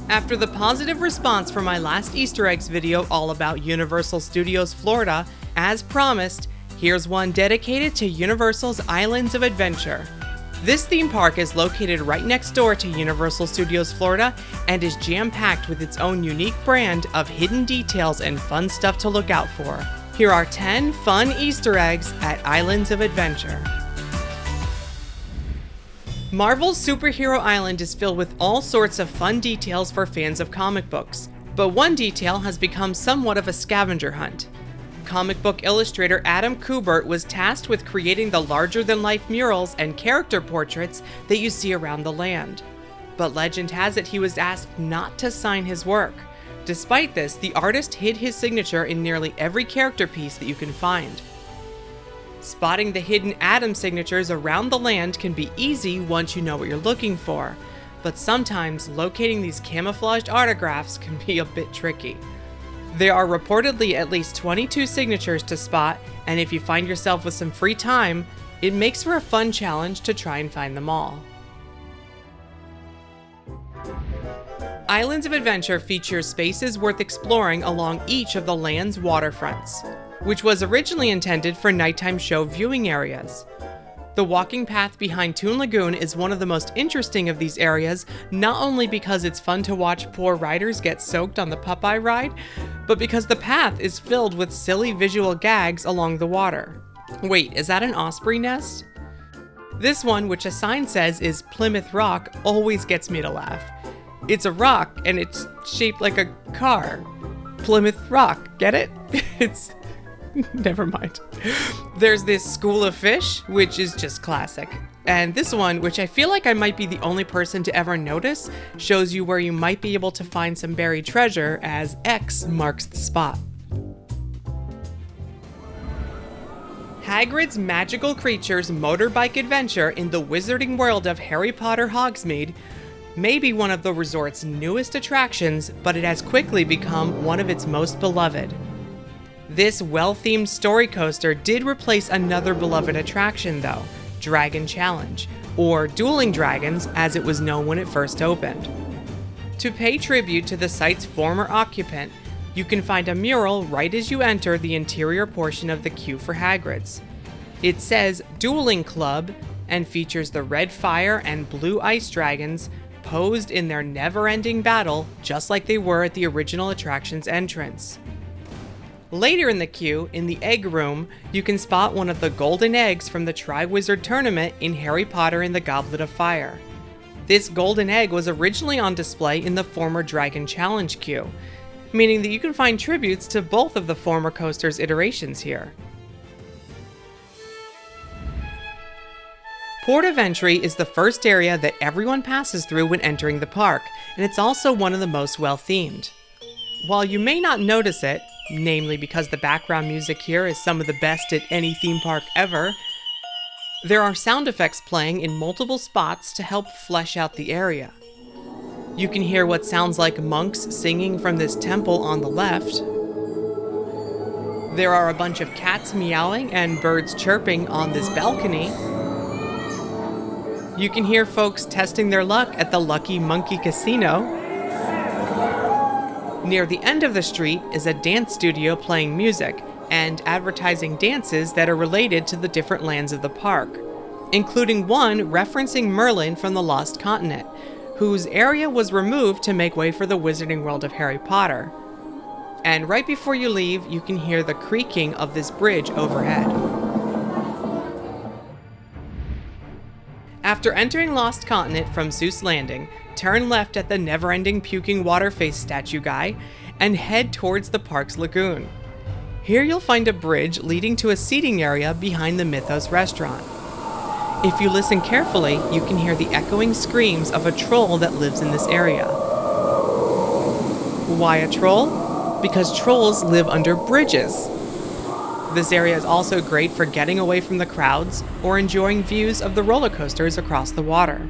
After the positive response from my last Easter eggs video all about Universal Studios Florida, as promised, here's one dedicated to Universal's Islands of Adventure. This theme park is located right next door to Universal Studios Florida and is jam-packed with its own unique brand of hidden details and fun stuff to look out for. Here are 10 fun Easter eggs at Islands of Adventure. Marvel's Superhero Island is filled with all sorts of fun details for fans of comic books, but one detail has become somewhat of a scavenger hunt. Comic book illustrator Adam Kubert was tasked with creating the larger-than-life murals and character portraits that you see around the land. But legend has it he was asked not to sign his work. Despite this, the artist hid his signature in nearly every character piece that you can find. Spotting the hidden Adam signatures around the land can be easy once you know what you're looking for, but sometimes locating these camouflaged autographs can be a bit tricky. There are reportedly at least 22 signatures to spot, and if you find yourself with some free time, it makes for a fun challenge to try and find them all. Islands of Adventure features spaces worth exploring along each of the land's waterfronts, which was originally intended for nighttime show viewing areas. The walking path behind Toon Lagoon is one of the most interesting of these areas, not only because it's fun to watch poor riders get soaked on the Popeye ride, but because the path is filled with silly visual gags along the water. Wait, is that an osprey nest? This one, which a sign says is Plymouth Rock, always gets me to laugh. It's a rock and it's shaped like a car. Plymouth Rock, get it? It's... Never mind. There's this school of fish, which is just classic. And this one, which I feel like I might be the only person to ever notice, shows you where you might be able to find some buried treasure as X marks the spot. Hagrid's Magical Creatures Motorbike Adventure in the Wizarding World of Harry Potter Hogsmeade may be one of the resort's newest attractions, but it has quickly become one of its most beloved. This well-themed story coaster did replace another beloved attraction though, Dragon Challenge, or Dueling Dragons as it was known when it first opened. To pay tribute to the site's former occupant, you can find a mural right as you enter the interior portion of the queue for Hagrid's. It says Dueling Club and features the red fire and blue ice dragons posed in their never-ending battle just like they were at the original attraction's entrance. Later in the queue, in the egg room, you can spot one of the golden eggs from the Triwizard Tournament in Harry Potter and the Goblet of Fire. This golden egg was originally on display in the former Dragon Challenge queue, meaning that you can find tributes to both of the former coaster's iterations here. Port of Entry is the first area that everyone passes through when entering the park, and it's also one of the most well-themed. While you may not notice it, namely because the background music here is some of the best at any theme park ever, there are sound effects playing in multiple spots to help flesh out the area. You can hear what sounds like monks singing from this temple on the left. There are a bunch of cats meowing and birds chirping on this balcony. You can hear folks testing their luck at the Lucky Monkey Casino. Near the end of the street is a dance studio playing music and advertising dances that are related to the different lands of the park, including one referencing Merlin from the Lost Continent, whose area was removed to make way for the Wizarding World of Harry Potter. And right before you leave, you can hear the creaking of this bridge overhead. After entering Lost Continent from Seuss Landing, turn left at the never-ending puking water face statue guy, and head towards the park's lagoon. Here you'll find a bridge leading to a seating area behind the Mythos restaurant. If you listen carefully, you can hear the echoing screams of a troll that lives in this area. Why a troll? Because trolls live under bridges. This area is also great for getting away from the crowds or enjoying views of the roller coasters across the water.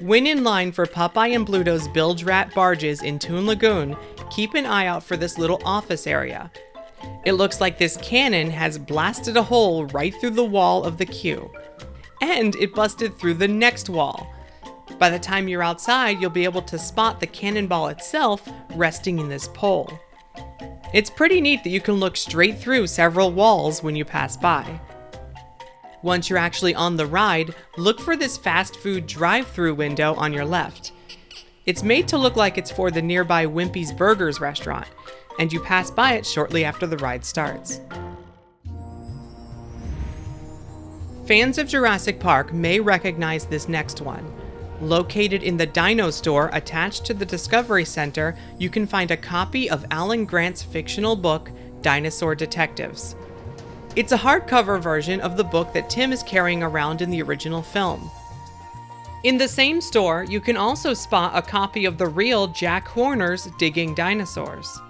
When in line for Popeye and Bluto's bilge rat barges in Toon Lagoon, keep an eye out for this little office area. It looks like this cannon has blasted a hole right through the wall of the queue. And it busted through the next wall. By the time you're outside, you'll be able to spot the Cannonball itself resting in this pole. It's pretty neat that you can look straight through several walls when you pass by. Once you're actually on the ride, look for this fast food drive-through window on your left. It's made to look like it's for the nearby Wimpy's Burgers restaurant, and you pass by it shortly after the ride starts. Fans of Jurassic Park may recognize this next one. Located in the Dino Store attached to the Discovery Center, you can find a copy of Alan Grant's fictional book, Dinosaur Detectives. It's a hardcover version of the book that Tim is carrying around in the original film. In the same store, you can also spot a copy of the real Jack Horner's Digging Dinosaurs.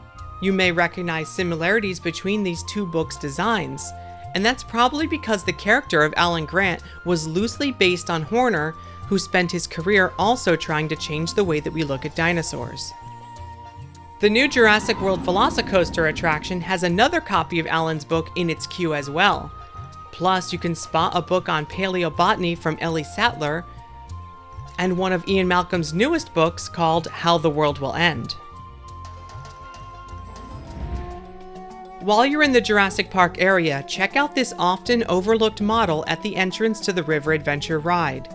You may recognize similarities between these two books' designs, and that's probably because the character of Alan Grant was loosely based on Horner, who spent his career also trying to change the way that we look at dinosaurs. The new Jurassic World Velocicoaster attraction has another copy of Alan's book in its queue as well. Plus, you can spot a book on paleobotany from Ellie Sattler, and one of Ian Malcolm's newest books called How the World Will End. While you're in the Jurassic Park area, check out this often overlooked model at the entrance to the River Adventure ride.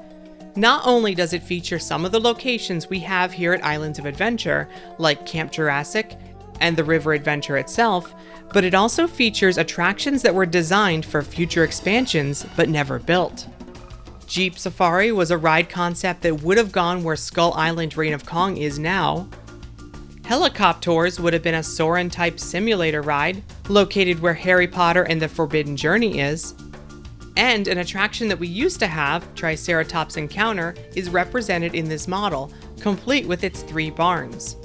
Not only does it feature some of the locations we have here at Islands of Adventure, like Camp Jurassic and the River Adventure itself, but it also features attractions that were designed for future expansions but never built. Jeep Safari was a ride concept that would have gone where Skull Island Reign of Kong is now. Helicopters would have been a Soarin'-type simulator ride, located where Harry Potter and the Forbidden Journey is. And an attraction that we used to have, Triceratops Encounter, is represented in this model, complete with its 3 barns.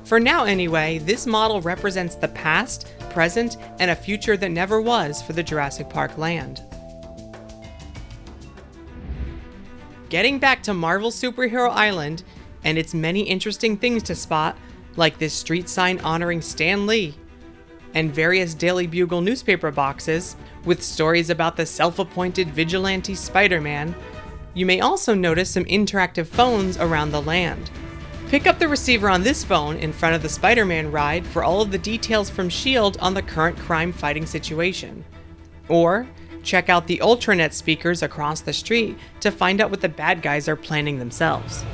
For now anyway, this model represents the past, present, and a future that never was for the Jurassic Park land. Getting back to Marvel Superhero Island, and its many interesting things to spot, like this street sign honoring Stan Lee, and various Daily Bugle newspaper boxes with stories about the self-appointed vigilante Spider-Man, you may also notice some interactive phones around the land. Pick up the receiver on this phone in front of the Spider-Man ride for all of the details from S.H.I.E.L.D. on the current crime-fighting situation. Or check out the Ultranet speakers across the street to find out what the bad guys are planning themselves.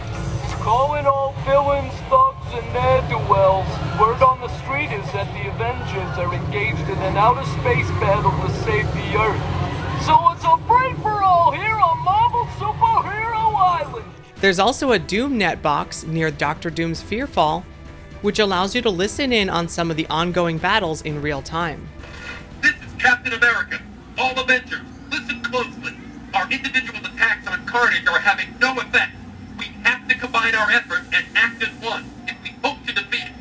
Calling all villains, thugs, and ne'er-do-wells. Word on the street is that the Avengers are engaged in an outer space battle to save the Earth. So it's a free-for-all here on Marvel Superhero Island. There's also a DoomNet box near Dr. Doom's Fearfall, which allows you to listen in on some of the ongoing battles in real time. This is Captain America. All Avengers, listen closely. Our individual attacks on Carnage are having no effect. We have to combine our efforts and act as one if we hope to defeat it.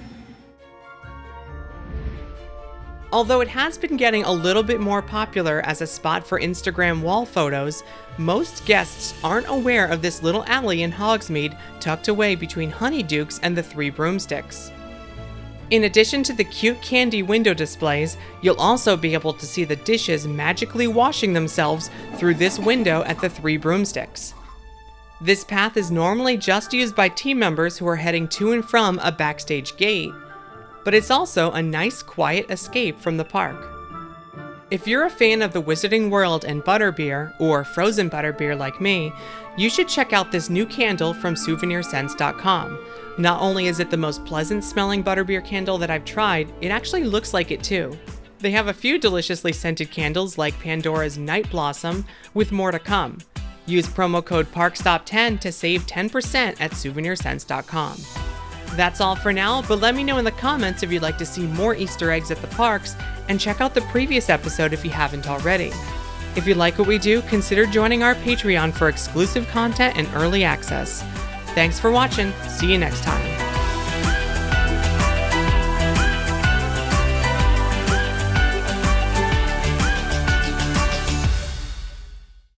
Although it has been getting a little bit more popular as a spot for Instagram wall photos, most guests aren't aware of this little alley in Hogsmeade tucked away between Honeydukes and the 3 Broomsticks. In addition to the cute candy window displays, you'll also be able to see the dishes magically washing themselves through this window at the 3 Broomsticks. This path is normally just used by team members who are heading to and from a backstage gate, but it's also a nice quiet escape from the park. If you're a fan of the Wizarding World and Butterbeer, or frozen Butterbeer like me, you should check out this new candle from SouvenirSense.com. Not only is it the most pleasant smelling Butterbeer candle that I've tried, it actually looks like it too. They have a few deliciously scented candles like Pandora's Night Blossom, with more to come. Use promo code PARKSTOP10 to save 10% at SouvenirSense.com. That's all for now, but let me know in the comments if you'd like to see more Easter eggs at the parks, and check out the previous episode if you haven't already. If you like what we do, consider joining our Patreon for exclusive content and early access. Thanks for watching. See you next time.